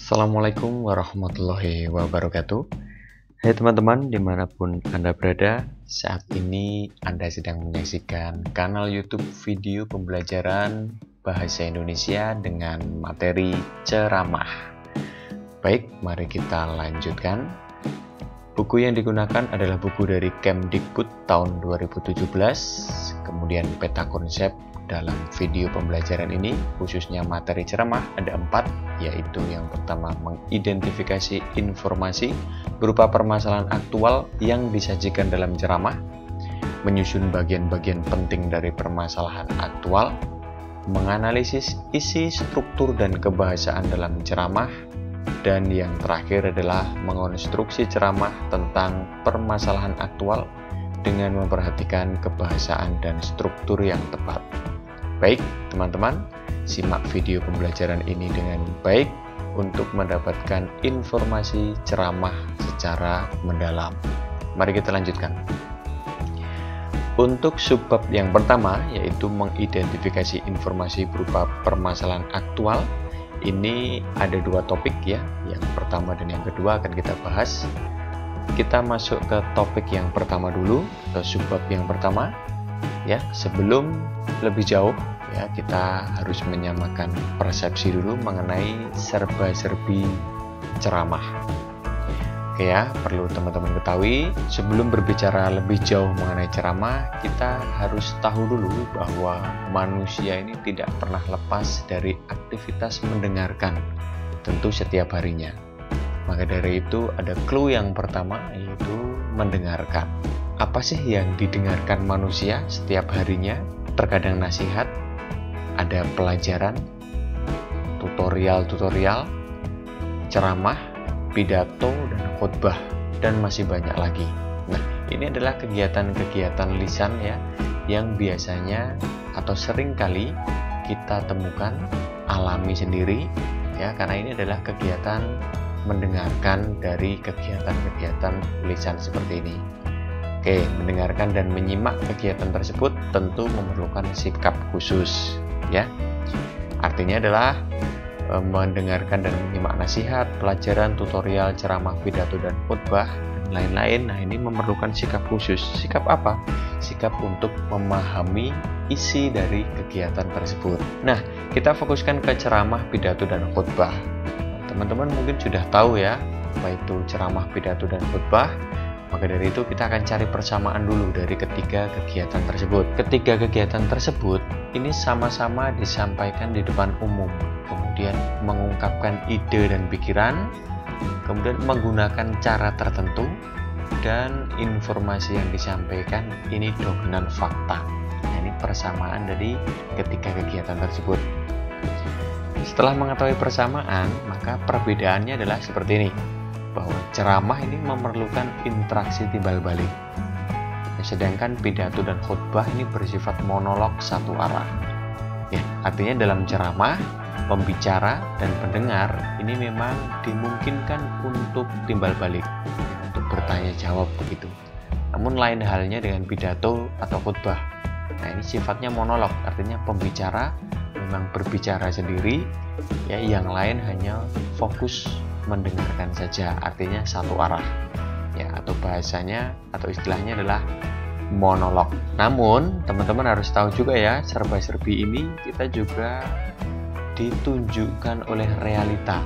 Assalamualaikum warahmatullahi wabarakatuh. Hai teman-teman, dimanapun Anda berada, saat ini Anda sedang menyaksikan kanal YouTube video pembelajaran Bahasa Indonesia dengan materi ceramah. Baik, mari kita lanjutkan. Buku yang digunakan adalah buku dari Kemdikbud tahun 2017, kemudian peta konsep dalam video pembelajaran ini, khususnya materi ceramah, ada 4, yaitu yang pertama mengidentifikasi informasi berupa permasalahan aktual yang disajikan dalam ceramah, menyusun bagian-bagian penting dari permasalahan aktual, menganalisis isi, struktur, dan kebahasaan dalam ceramah, dan yang terakhir adalah mengonstruksi ceramah tentang permasalahan aktual dengan memperhatikan kebahasaan dan struktur yang tepat. Baik, teman-teman, simak video pembelajaran ini dengan baik untuk mendapatkan informasi ceramah secara mendalam. Mari kita lanjutkan. Untuk subbab yang pertama, yaitu mengidentifikasi informasi berupa permasalahan aktual, ini ada 2 topik ya. Yang pertama dan yang kedua akan kita bahas. Kita masuk ke topik yang pertama dulu, ke subbab yang pertama. Ya, sebelum lebih jauh ya, kita harus menyamakan persepsi dulu mengenai serba-serbi ceramah. Oke ya, perlu teman-teman ketahui, sebelum berbicara lebih jauh mengenai ceramah, kita harus tahu dulu bahwa manusia ini tidak pernah lepas dari aktivitas mendengarkan, tentu setiap harinya. Maka dari itu ada clue yang pertama, yaitu mendengarkan. Apa sih yang didengarkan manusia setiap harinya? Terkadang nasihat, ada pelajaran, tutorial, ceramah, pidato, dan khutbah, dan masih banyak lagi. Nah, ini adalah kegiatan-kegiatan lisan ya, yang biasanya atau sering kali kita temukan, alami sendiri ya, karena ini adalah kegiatan mendengarkan dari kegiatan-kegiatan lisan seperti ini. Oke, mendengarkan dan menyimak kegiatan tersebut tentu memerlukan sikap khusus ya. Artinya adalah mendengarkan dan menyimak nasihat, pelajaran, tutorial, ceramah, pidato, dan khutbah, dan lain-lain. Nah, ini memerlukan sikap khusus. Sikap apa? Sikap untuk memahami isi dari kegiatan tersebut. Nah, kita fokuskan ke ceramah, pidato, dan khutbah. Teman-teman mungkin sudah tahu ya, apa itu ceramah, pidato, dan khutbah. Maka dari itu kita akan cari persamaan dulu dari ketiga kegiatan tersebut. Ketiga kegiatan tersebut ini sama-sama disampaikan di depan umum, kemudian mengungkapkan ide dan pikiran, kemudian menggunakan cara tertentu, dan informasi yang disampaikan ini dominan fakta. Nah, ini persamaan dari ketiga kegiatan tersebut. Setelah mengetahui persamaan, maka perbedaannya adalah seperti ini, bahwa ceramah ini memerlukan interaksi timbal balik, sedangkan pidato dan khutbah ini bersifat monolog satu arah ya. Artinya dalam ceramah, pembicara dan pendengar ini memang dimungkinkan untuk timbal balik ya, untuk bertanya jawab begitu. Namun lain halnya dengan pidato atau khutbah. Nah, ini sifatnya monolog, artinya pembicara memang berbicara sendiri ya, yang lain hanya fokus mendengarkan saja, artinya satu arah ya, atau bahasanya atau istilahnya adalah monolog. Namun teman-teman harus tahu juga ya, serba-serbi ini kita juga ditunjukkan oleh realita.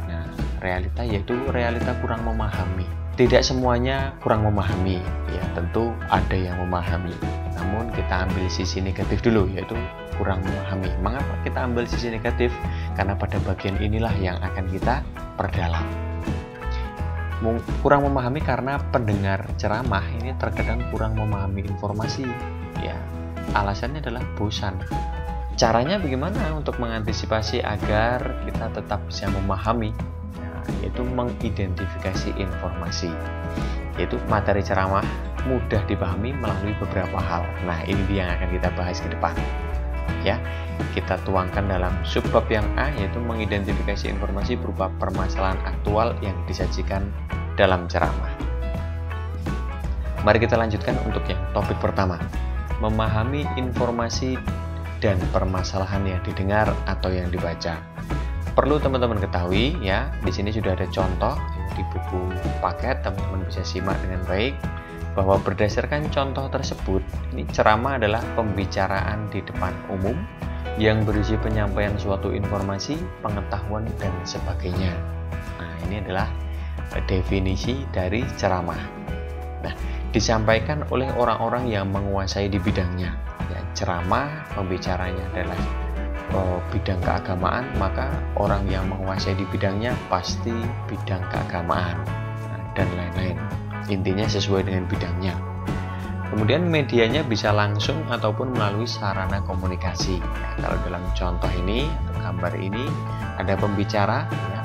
Nah, realita yaitu realita kurang memahami. Tidak semuanya kurang memahami ya, tentu ada yang memahami. Namun kita ambil sisi negatif dulu, yaitu kurang memahami. Mengapa kita ambil sisi negatif? Karena pada bagian inilah yang akan kita perdalam. Kurang memahami karena pendengar ceramah ini terkadang kurang memahami informasi ya. Alasannya adalah bosan. Caranya bagaimana untuk mengantisipasi agar kita tetap bisa memahami? Nah, yaitu mengidentifikasi informasi. Yaitu materi ceramah mudah dipahami melalui beberapa hal. Nah, ini dia yang akan kita bahas ke depan ya. Kita tuangkan dalam subbab yang A, yaitu mengidentifikasi informasi berupa permasalahan aktual yang disajikan dalam ceramah. Mari kita lanjutkan untuk yang topik pertama, memahami informasi dan permasalahan yang didengar atau yang dibaca. perlu teman-teman ketahui ya, di sini sudah ada contoh di buku paket, teman-teman bisa simak dengan baik bahwa berdasarkan contoh tersebut, ini ceramah adalah pembicaraan di depan umum yang berisi penyampaian suatu informasi, pengetahuan, dan sebagainya. Nah, ini adalah definisi dari ceramah. Nah, disampaikan oleh orang-orang yang menguasai di bidangnya. Ya, ceramah pembicaranya adalah bidang keagamaan, maka orang yang menguasai di bidangnya pasti bidang keagamaan, dan lain-lain. Intinya sesuai dengan bidangnya. Kemudian medianya bisa langsung ataupun melalui sarana komunikasi. Ya, kalau dalam contoh ini atau gambar ini ada pembicara, ya,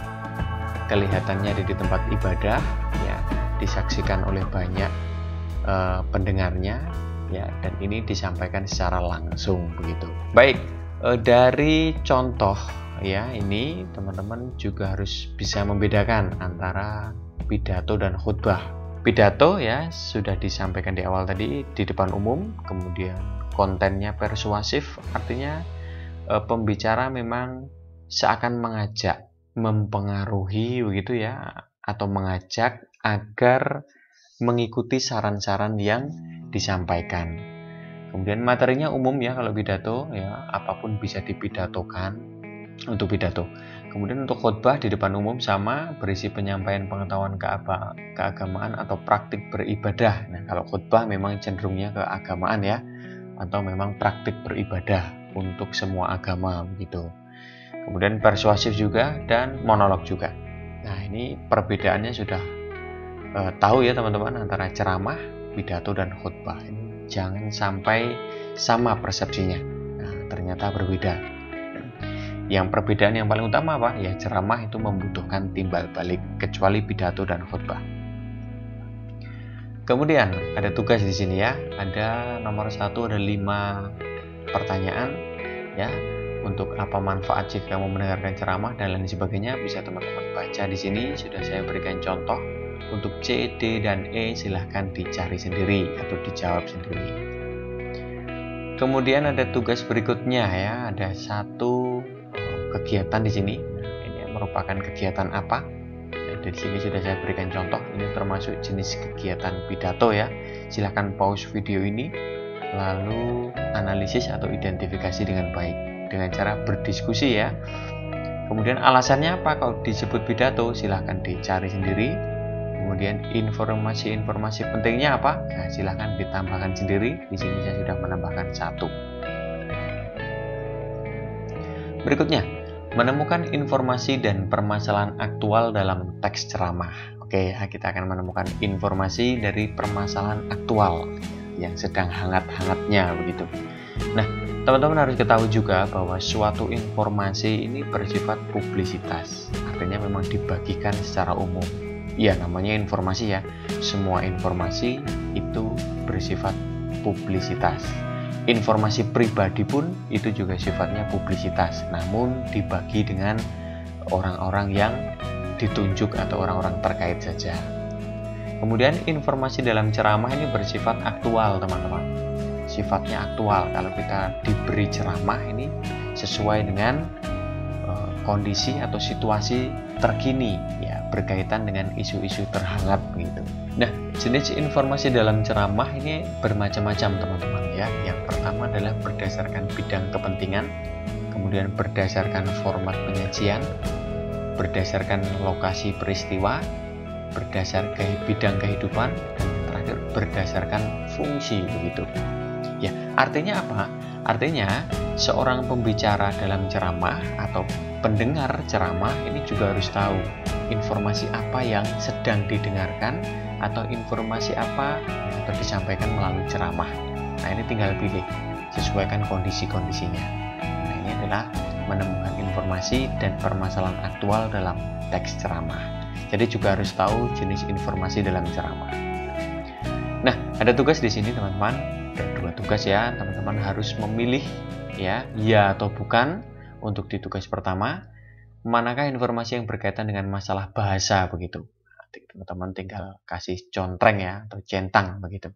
kelihatannya ada di tempat ibadah, ya, disaksikan oleh banyak pendengarnya, ya, dan ini disampaikan secara langsung begitu. Baik, dari contoh ya ini teman-teman juga harus bisa membedakan antara pidato dan khutbah. Pidato ya sudah disampaikan di awal tadi di depan umum, kemudian kontennya persuasif, artinya pembicara memang seakan mengajak, mempengaruhi begitu ya, atau mengajak agar mengikuti saran-saran yang disampaikan. Kemudian materinya umum ya kalau pidato ya, apapun bisa dipidatokan untuk pidato. Kemudian untuk khutbah di depan umum sama, berisi penyampaian pengetahuan keagamaan atau praktik beribadah. Nah, kalau khutbah memang cenderungnya ke agamaan ya, atau memang praktik beribadah untuk semua agama begitu. Kemudian persuasif juga dan monolog juga. Nah, ini perbedaannya sudah tahu ya teman-teman antara ceramah, pidato, dan khutbah. Ini jangan sampai sama persepsinya. Nah, ternyata berbeda. Yang perbedaan yang paling utama apa? Ya, ceramah itu membutuhkan timbal balik, kecuali pidato dan khutbah. Kemudian ada tugas di sini ya. Ada nomor 1, ada 5 pertanyaan ya. Untuk apa manfaat jika kamu mendengarkan ceramah dan lain sebagainya, bisa teman-teman baca di sini. Sudah saya berikan contoh. Untuk C, D, dan E silahkan dicari sendiri atau dijawab sendiri. Kemudian ada tugas berikutnya ya, ada 1 kegiatan di sini. Ini merupakan kegiatan apa? Di sini sudah saya berikan contoh. Ini termasuk jenis kegiatan pidato ya. Silahkan pause video ini, lalu analisis atau identifikasi dengan baik dengan cara berdiskusi ya. Kemudian alasannya apa kalau disebut pidato? Silahkan dicari sendiri. Kemudian informasi-informasi pentingnya apa? Nah, silahkan ditambahkan sendiri. Di sini saya sudah menambahkan 1. Berikutnya, menemukan informasi dan permasalahan aktual dalam teks ceramah. Oke, kita akan menemukan informasi dari permasalahan aktual yang sedang hangat-hangatnya begitu. Nah, teman-teman harus ketahui juga bahwa suatu informasi ini bersifat publisitas. Artinya memang dibagikan secara umum. Ya, namanya informasi ya. Semua informasi itu bersifat publisitas. Informasi pribadi pun itu juga sifatnya publisitas, namun dibagi dengan orang-orang yang ditunjuk atau orang-orang terkait saja. Kemudian informasi dalam ceramah ini bersifat aktual, teman-teman. Sifatnya aktual. Kalau kita diberi ceramah ini sesuai dengan kondisi atau situasi terkini ya, berkaitan dengan isu-isu terhangat gitu. Nah, jenis informasi dalam ceramah ini bermacam-macam teman-teman ya. Yang pertama adalah berdasarkan bidang kepentingan, kemudian berdasarkan format penyajian, berdasarkan lokasi peristiwa, berdasarkan bidang kehidupan, dan yang terakhir berdasarkan fungsi begitu. Ya, artinya apa? Artinya seorang pembicara dalam ceramah atau pendengar ceramah ini juga harus tahu informasi apa yang sedang didengarkan atau informasi apa yang akan disampaikan melalui ceramah. Nah, ini tinggal pilih, sesuaikan kondisi-kondisinya. Nah, ini adalah menemukan informasi dan permasalahan aktual dalam teks ceramah. Jadi juga harus tahu jenis informasi dalam ceramah. Nah, ada tugas di sini teman-teman. Ada 2 tugas ya, teman-teman harus memilih ya atau bukan. Untuk di tugas pertama, manakah informasi yang berkaitan dengan masalah bahasa begitu. Teman-teman tinggal kasih contreng ya atau centang begitu.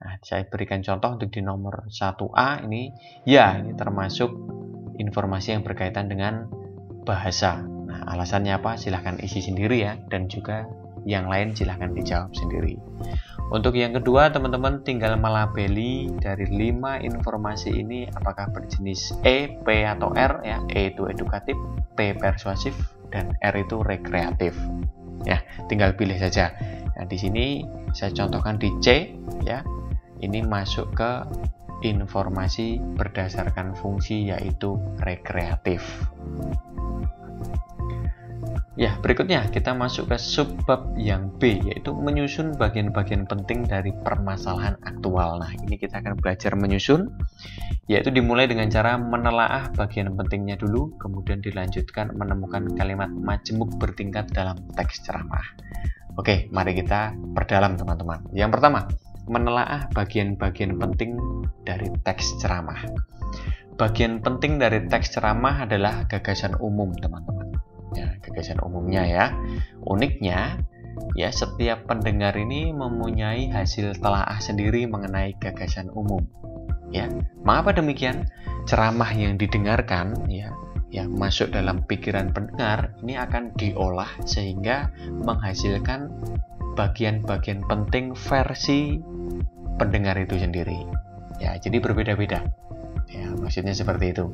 Nah, saya berikan contoh untuk di nomor 1A ini, ya ini termasuk informasi yang berkaitan dengan bahasa. Nah, alasannya apa? Silahkan isi sendiri ya, dan juga yang lain silahkan dijawab sendiri. Untuk yang kedua, teman-teman tinggal melabeli dari 5 informasi ini apakah berjenis E, P, atau R ya. E itu edukatif, P persuasif, dan R itu rekreatif. Ya, tinggal pilih saja. Nah, di sini saya contohkan di C ya. Ini masuk ke informasi berdasarkan fungsi yaitu rekreatif. Ya, berikutnya kita masuk ke subbab yang B, yaitu menyusun bagian-bagian penting dari permasalahan aktual. Nah, ini kita akan belajar menyusun, yaitu dimulai dengan cara menelaah bagian pentingnya dulu, kemudian dilanjutkan menemukan kalimat majemuk bertingkat dalam teks ceramah. Oke, mari kita perdalam teman-teman. Yang pertama, menelaah bagian-bagian penting dari teks ceramah. Bagian penting dari teks ceramah adalah gagasan umum, teman-teman. Ya, gagasan umumnya ya. Uniknya, ya setiap pendengar ini mempunyai hasil telaah sendiri mengenai gagasan umum. Ya, mengapa demikian? Ceramah yang didengarkan ya masuk dalam pikiran pendengar ini akan diolah sehingga menghasilkan bagian-bagian penting versi pendengar itu sendiri. Ya, jadi berbeda-beda. Ya, maksudnya seperti itu.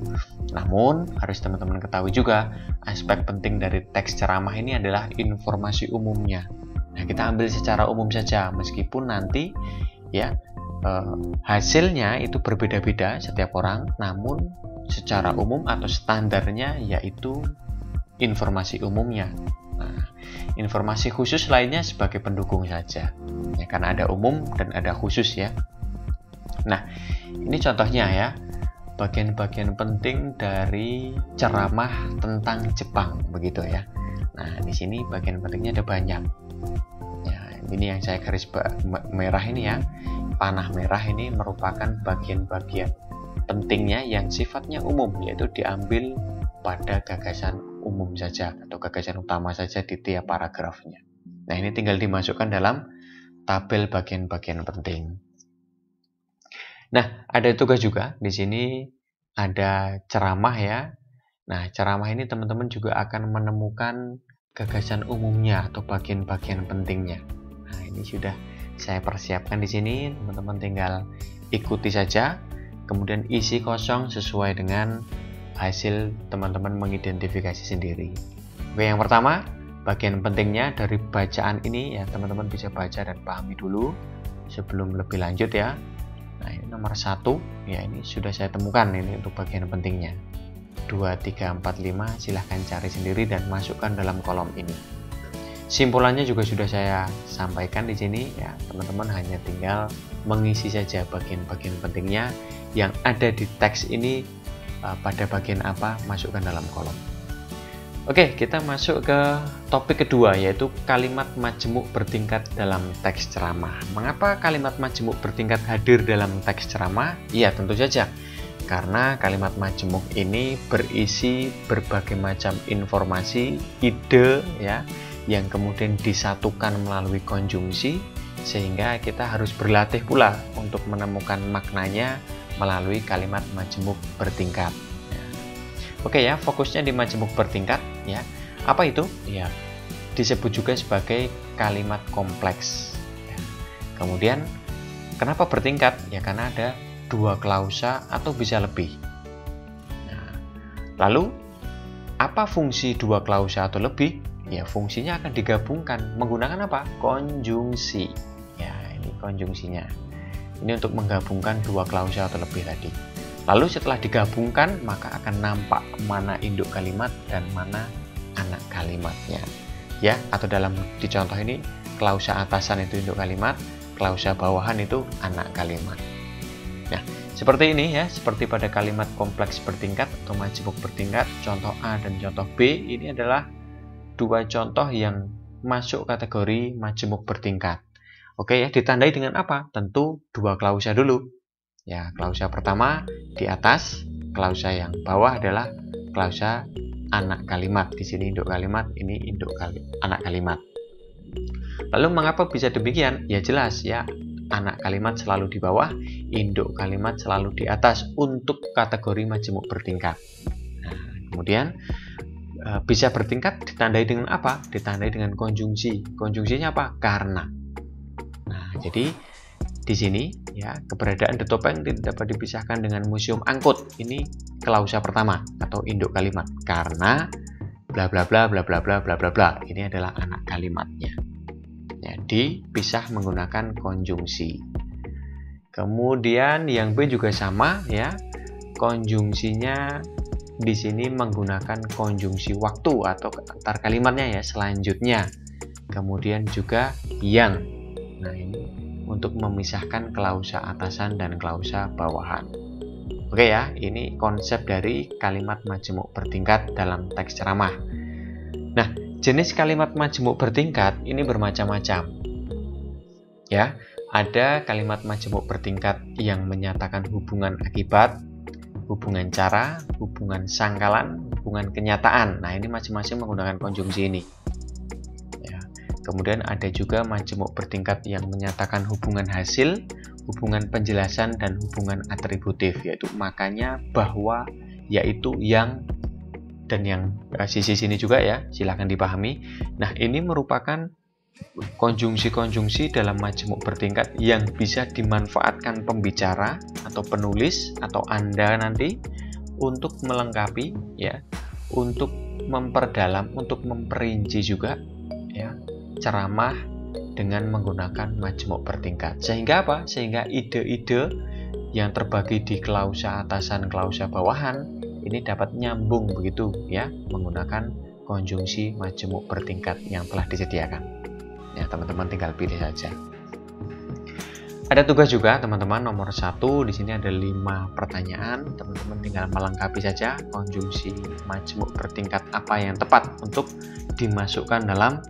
Namun, harus teman-teman ketahui juga, aspek penting dari teks ceramah ini adalah informasi umumnya. Nah, kita ambil secara umum saja, meskipun nanti ya hasilnya itu berbeda-beda setiap orang, namun secara umum atau standarnya yaitu informasi umumnya. Nah, informasi khusus lainnya sebagai pendukung saja. Ya, karena ada umum dan ada khusus ya. Nah, ini contohnya ya. Bagian-bagian penting dari ceramah tentang Jepang begitu ya. Nah, di sini bagian pentingnya ada banyak. Ya, ini yang saya garis merah ini ya. Panah merah ini merupakan bagian-bagian pentingnya yang sifatnya umum, yaitu diambil pada gagasan umum saja atau gagasan utama saja di tiap paragrafnya. Nah, ini tinggal dimasukkan dalam tabel bagian-bagian penting. Nah, ada tugas juga. Di sini ada ceramah ya. Nah, ceramah ini teman-teman juga akan menemukan gagasan umumnya atau bagian-bagian pentingnya. Nah, ini sudah saya persiapkan di sini. Teman-teman tinggal ikuti saja. Kemudian isi kosong sesuai dengan hasil teman-teman mengidentifikasi sendiri. Oke, yang pertama, bagian pentingnya dari bacaan ini ya, teman-teman bisa baca dan pahami dulu sebelum lebih lanjut ya. Nah, ini nomor 1 ya, ini sudah saya temukan ini untuk bagian pentingnya. 2, 3, 4, 5 silahkan cari sendiri dan masukkan dalam kolom ini. Simpulannya juga sudah saya sampaikan di sini ya, teman-teman hanya tinggal mengisi saja bagian-bagian pentingnya yang ada di teks ini pada bagian apa, masukkan dalam kolom. Oke, kita masuk ke topik kedua, yaitu kalimat majemuk bertingkat dalam teks ceramah. Mengapa kalimat majemuk bertingkat hadir dalam teks ceramah? Ya, tentu saja. Karena kalimat majemuk ini berisi berbagai macam informasi, ide, ya, yang kemudian disatukan melalui konjungsi, sehingga kita harus berlatih pula untuk menemukan maknanya melalui kalimat majemuk bertingkat. Oke ya, fokusnya di majemuk bertingkat ya. Apa itu? Ya, disebut juga sebagai kalimat kompleks. Ya. Kemudian, kenapa bertingkat? Ya, karena ada 2 klausa atau bisa lebih. Nah, lalu, apa fungsi 2 klausa atau lebih? Ya, fungsinya akan digabungkan menggunakan apa? Konjungsi. Ya, ini konjungsinya. Ini untuk menggabungkan 2 klausa atau lebih tadi. Lalu setelah digabungkan, maka akan nampak mana induk kalimat dan mana anak kalimatnya. Ya, atau di contoh ini, klausa atasan itu induk kalimat, klausa bawahan itu anak kalimat. Nah, seperti ini ya, seperti pada kalimat kompleks bertingkat atau majemuk bertingkat, contoh A dan contoh B, ini adalah 2 contoh yang masuk kategori majemuk bertingkat. Oke ya, ditandai dengan apa? Tentu 2 klausa dulu. Ya, klausa pertama di atas, klausa yang bawah adalah klausa anak kalimat. Di sini induk kalimat, ini induk anak kalimat. Lalu mengapa bisa demikian? Ya jelas ya, anak kalimat selalu di bawah, induk kalimat selalu di atas untuk kategori majemuk bertingkat. Nah, kemudian bisa bertingkat ditandai dengan apa? Ditandai dengan konjungsi. Konjungsinya apa? Karena. Nah, jadi di sini ya, keberadaan The Topeng tidak dapat dipisahkan dengan Museum Angkut. Ini klausa pertama atau induk kalimat. Karena bla bla bla bla bla bla bla bla bla. Ini adalah anak kalimatnya. Jadi pisah menggunakan konjungsi. Kemudian yang B juga sama ya. Konjungsinya di sini menggunakan konjungsi waktu atau antar kalimatnya ya, selanjutnya. Kemudian juga yang. Nah, ini untuk memisahkan klausa atasan dan klausa bawahan. Oke ya, ini konsep dari kalimat majemuk bertingkat dalam teks ceramah. Nah, jenis kalimat majemuk bertingkat ini bermacam-macam. Ya, ada kalimat majemuk bertingkat yang menyatakan hubungan akibat, hubungan cara, hubungan sangkalan, hubungan kenyataan. Nah, ini masing-masing menggunakan konjungsi ini. Ya. Kemudian ada juga majemuk bertingkat yang menyatakan hubungan hasil, hubungan penjelasan, dan hubungan atributif, yaitu makanya, bahwa, yaitu, yang, dan yang sisi sini juga ya, silahkan dipahami. Nah, ini merupakan konjungsi-konjungsi dalam majemuk bertingkat yang bisa dimanfaatkan pembicara atau penulis atau Anda nanti untuk melengkapi ya, untuk memperdalam, untuk memperinci juga ya, ceramah dengan menggunakan majemuk bertingkat. Sehingga apa? Sehingga ide-ide yang terbagi di klausa atasan, klausa bawahan ini dapat nyambung begitu ya, menggunakan konjungsi majemuk bertingkat yang telah disediakan. Ya, teman-teman tinggal pilih saja. Ada tugas juga teman-teman, nomor 1 di sini ada 5 pertanyaan. Teman-teman tinggal melengkapi saja konjungsi majemuk bertingkat apa yang tepat untuk dimasukkan dalam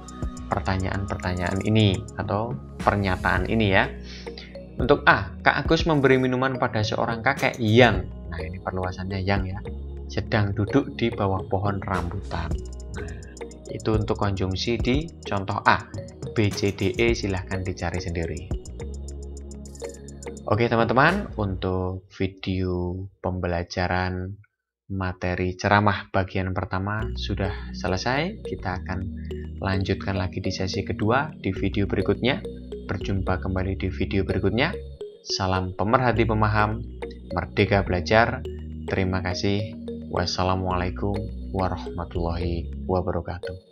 pertanyaan-pertanyaan ini atau pernyataan ini ya. Untuk A, Kak Agus memberi minuman pada seorang kakek yang, nah ini perluasannya yang ya, sedang duduk di bawah pohon rambutan. Nah, itu untuk konjungsi di contoh A. B, C, D, E silahkan dicari sendiri. Oke teman-teman, untuk video pembelajaran materi ceramah bagian pertama sudah selesai. Kita akan lanjutkan lagi di sesi kedua di video berikutnya. Berjumpa kembali di video berikutnya. Salam pemerhati pemaham, merdeka belajar. Terima kasih. Wassalamualaikum warahmatullahi wabarakatuh.